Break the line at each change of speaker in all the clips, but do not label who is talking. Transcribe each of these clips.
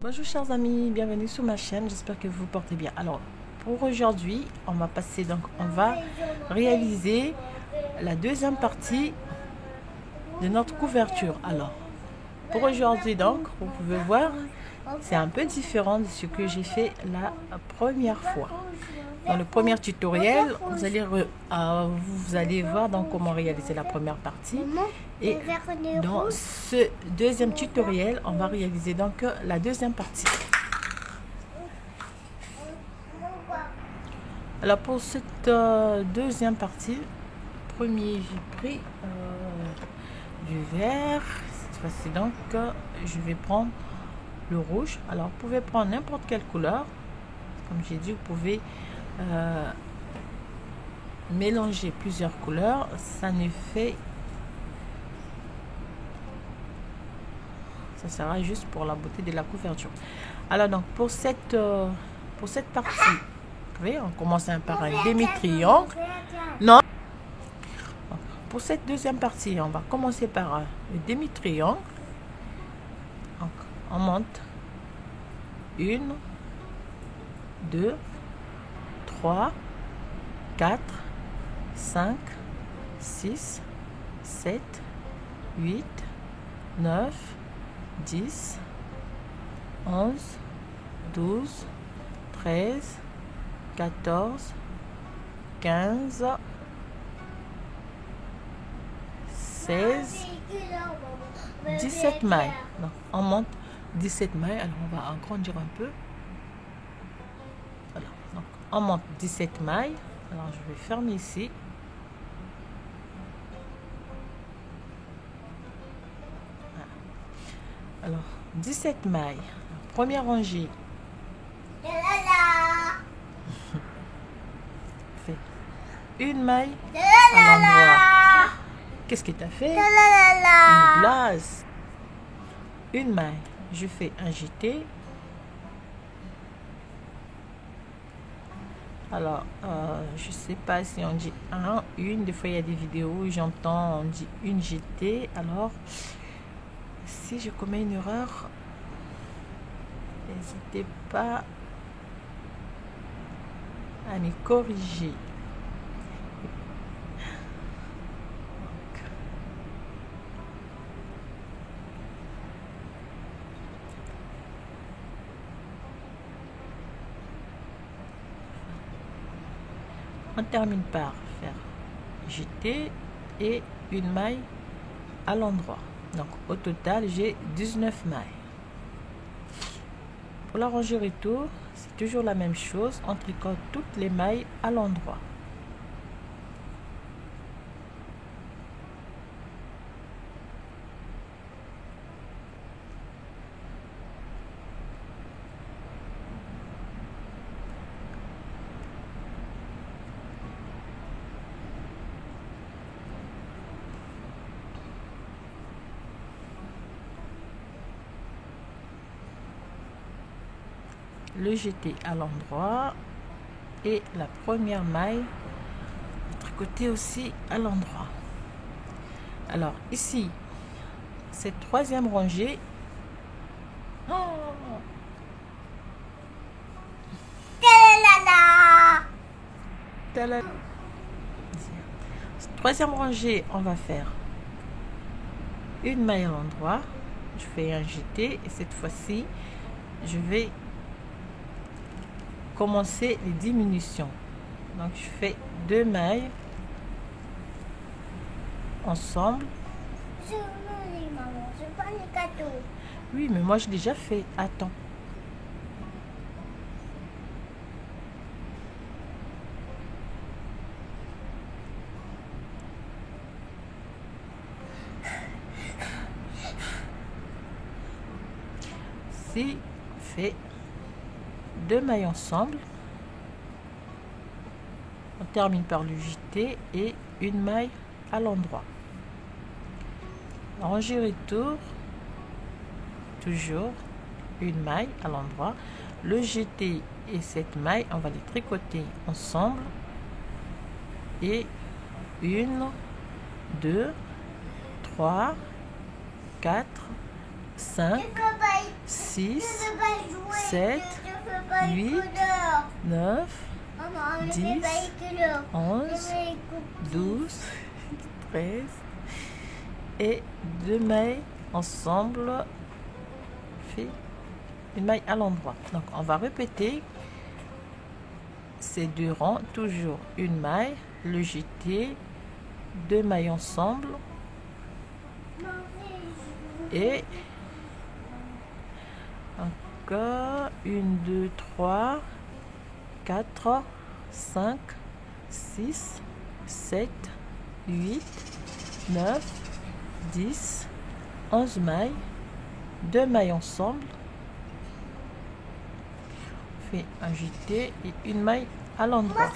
Bonjour chers amis, bienvenue sur ma chaîne, j'espère que vous vous portez bien. Alors pour aujourd'hui, on va réaliser la deuxième partie de notre couverture. Alors pour aujourd'hui donc, vous pouvez voir, c'est un peu différent de ce que j'ai fait la première fois. Dans le premier tutoriel, vous allez voir donc comment réaliser la première partie. Et dans ce deuxième tutoriel, on va réaliser donc la deuxième partie. Alors pour cette deuxième partie, premier j'ai pris du vert. Cette fois-ci donc, je vais prendre le rouge. Alors vous pouvez prendre n'importe quelle couleur. Comme j'ai dit, vous pouvez mélanger plusieurs couleurs. Ça sera juste pour la beauté de la couverture. Alors donc pour cette partie, vous voyez, on commence par un demi-triangle. Non. Pour cette deuxième partie, on va commencer par le demi-triangle. Donc on monte 1, 2, 3, 4, 5, 6, 7, 8, 9, 10, 11, 12, 13, 14, 15, 16, 17 mailles. Donc, on monte 17 mailles. Alors, on va agrandir un peu. Voilà. Donc, on monte 17 mailles. Alors, je vais fermer ici. Voilà. Alors, 17 mailles. Première rangée. Fait une maille à l'endroit. Qu'est-ce que tu as fait? Une glace. Une maille. Je fais un jeté. Alors, je sais pas si on dit un, une. Des fois, il y a des vidéos où j'entends on dit une jetée. Alors, si je commets une erreur, n'hésitez pas à me corriger. On termine par faire jeter et une maille à l'endroit. Donc au total j'ai 19 mailles. Pour la rangée retour, c'est toujours la même chose, on tricote toutes les mailles à l'endroit. Le jeter à l'endroit et la première maille tricoter aussi à l'endroit. Alors ici, cette troisième rangée, cette troisième rangée, on va faire une maille à l'endroit, je fais un jeté et cette fois-ci je vais commencer les diminutions. Donc je fais 2 mailles ensemble. Oui, mais moi j'ai déjà fait. Attends. Si on fait 2 mailles ensemble, on termine par le jeté et une maille à l'endroit. Rangée retour, toujours une maille à l'endroit. Le jeté et cette maille, on va les tricoter ensemble. Et 1, 2, 3, 4, 5, 6, 7, 8, 9, 10, 11, 12, 13 et 2 mailles ensemble fait une maille à l'endroit. Donc on va répéter ces 2 rangs, toujours une maille, le jeté, 2 mailles ensemble et encore 1, 2, 3, 4, 5, 6, 7, 8, 9, 10, 11 mailles, 2 mailles ensemble, on fait un jeté et une maille à l'endroit.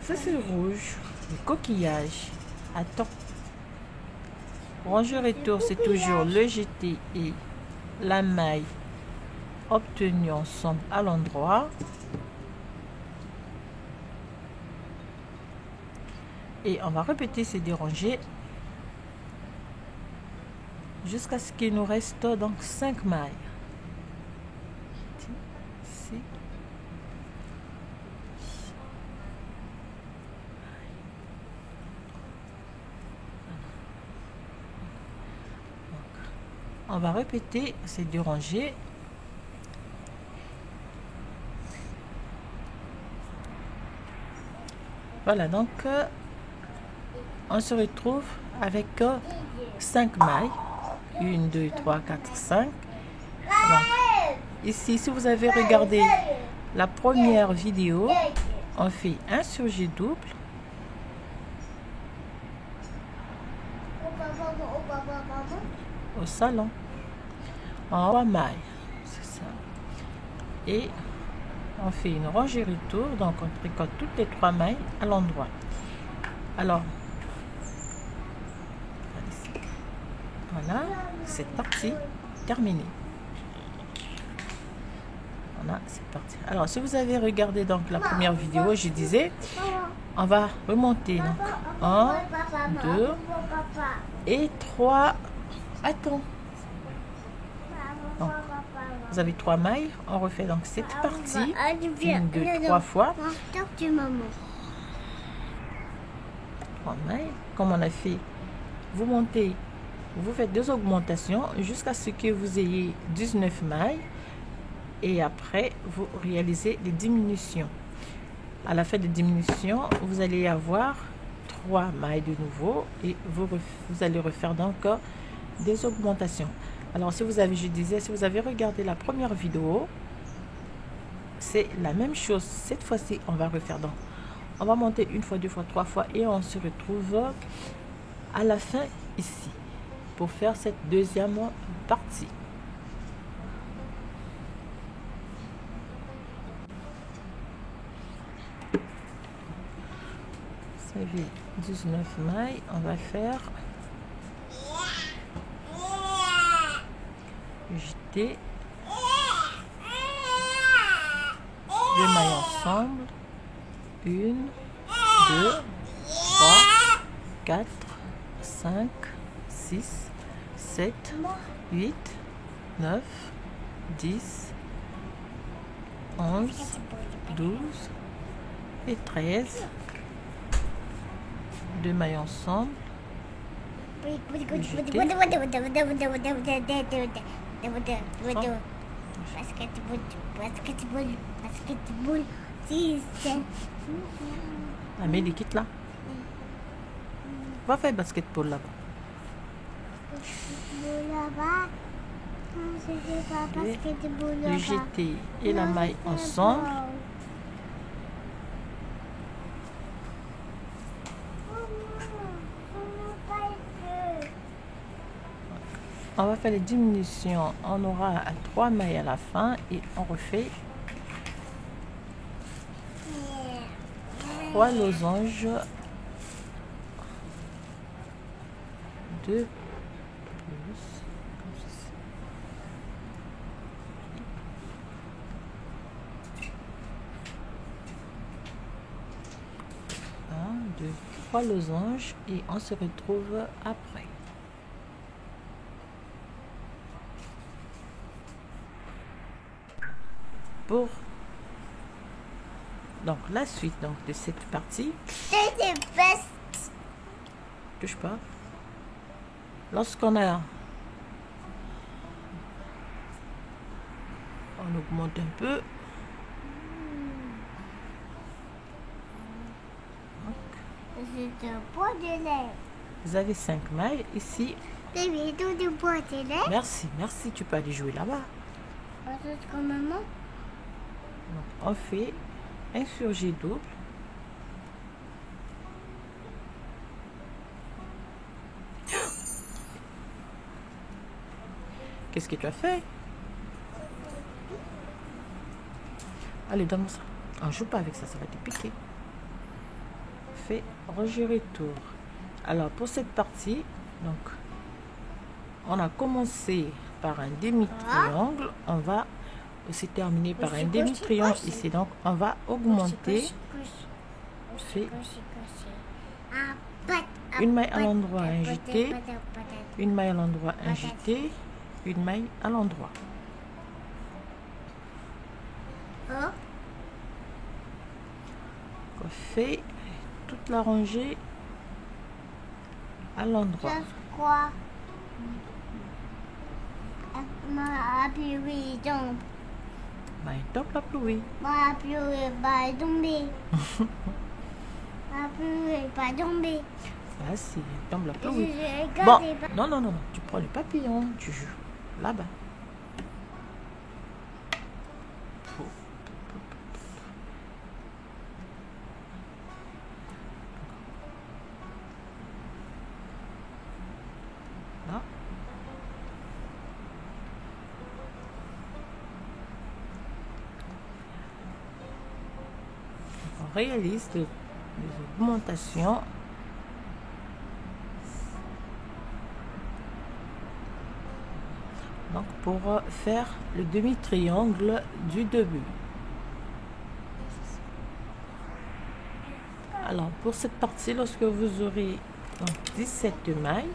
Ça c'est rouge, le coquillage. Attends. Rangée retour, c'est toujours le jeté et la maille obtenue ensemble à l'endroit. Et on va répéter ces 2 rangées jusqu'à ce qu'il nous reste donc 5 mailles. Ici. On va répéter ces 2 rangées. Voilà, donc on se retrouve avec 5 mailles. 1, 2, 3, 4, 5. Alors, ici, si vous avez regardé la première vidéo, on fait un surjet double. Au salon. En 3 mailles. C'est ça. Et on fait une rangée retour. Donc, on tricote toutes les 3 mailles à l'endroit. Alors, voilà, cette partie terminée. Voilà, c'est parti. Alors, si vous avez regardé donc la première vidéo, je disais, on va remonter. Donc, 1, 2 et 3. Attends. Donc, vous avez 3 mailles. On refait donc cette partie. 1, 2, 3 fois. 3 mailles. Comme on a fait, vous montez. Vous faites 2 augmentations jusqu'à ce que vous ayez 19 mailles et après vous réalisez les diminutions. À la fin des diminutions, vous allez avoir 3 mailles de nouveau et vous allez refaire donc des augmentations. Alors si vous avez, je disais, si vous avez regardé la première vidéo, c'est la même chose. Cette fois-ci, on va refaire donc. On va monter 1 fois, 2 fois, 3 fois et on se retrouve à la fin ici pour faire cette deuxième partie. Vous avez 19 mailles, on va faire jeter 2 mailles ensemble, 1, 2, 3, 4, 5, 6, 7, 8, 9, 10, 11, 12 et 13. 2 mailles ensemble. Ah, mais les quitte là. Va faire basketball là-bas. Le jeté et la maille ensemble. On va faire les diminutions. On aura 3 mailles à la fin et on refait 3 losanges. 2 plus. Un, 2, 3 losanges et on se retrouve après. pour donc la suite donc de cette partie. Touche pas. Lorsqu'on a, on augmente un peu. Vous avez 5 mailles ici. Merci, merci. Tu peux aller jouer là-bas. Donc, on fait un surjet double. Qu'est-ce que tu as fait? Allez, donne-moi ça. On ne joue pas avec ça, ça va te piquer. Fais regirer tour. Alors, pour cette partie, donc, on a commencé par un demi-triangle. On va aussi terminer par un demi-triangle ici. Donc, on va augmenter. Fais une maille à l'endroit injectée, une maille à l'endroit injectée, une maille à l'endroit. On fait toute la rangée à l'endroit. Top la pluie. Ah si, tombe la pluie. Bon, non, non, non, non. Tu prends le papillon, tu joues là-bas. Là. On réalise les augmentations. Donc pour faire le demi-triangle du début. Alors pour cette partie, lorsque vous aurez donc 17 mailles,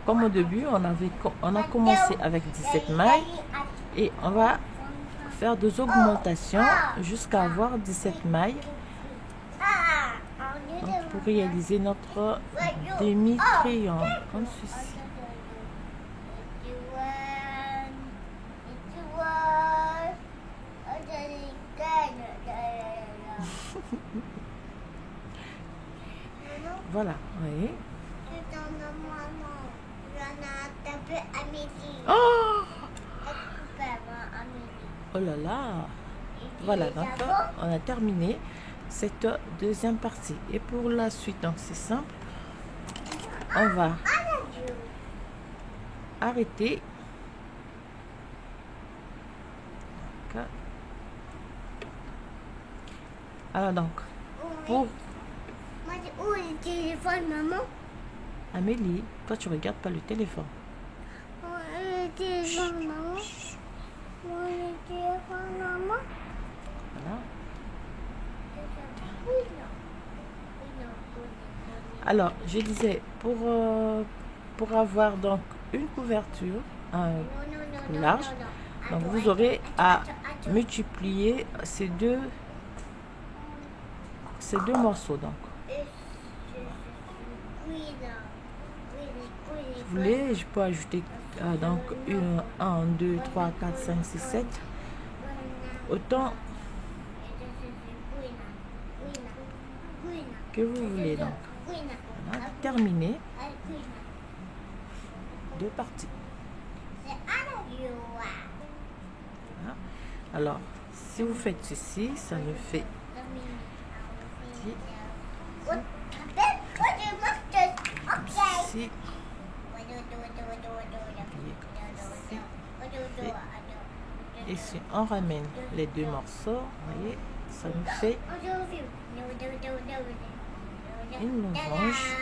comme au début on a commencé avec 17 mailles et on va faire des augmentations jusqu'à avoir 17 mailles donc, pour réaliser notre demi-triangle comme ceci. Voilà, oui. Oh! Oh là là! Voilà, donc on a terminé cette deuxième partie. Et pour la suite, donc c'est simple. On va arrêter. Alors donc, pour...
Où est le téléphone, maman?
Amélie, toi tu regardes pas le téléphone.
Où est le téléphone, maman? Où est le téléphone, maman?
Voilà. Alors, je disais, pour avoir donc une couverture large, donc vous aurez à multiplier ces deux morceaux. Donc, si vous voulez, je peux ajouter donc 1, 2, 3, 4, 5, 6, 7. Autant que vous voulez. Donc, on a terminé deux parties. Voilà. Alors, si vous faites ceci, ça me fait ici. Et si on ramène les deux morceaux, vous voyez, ça nous fait une losange.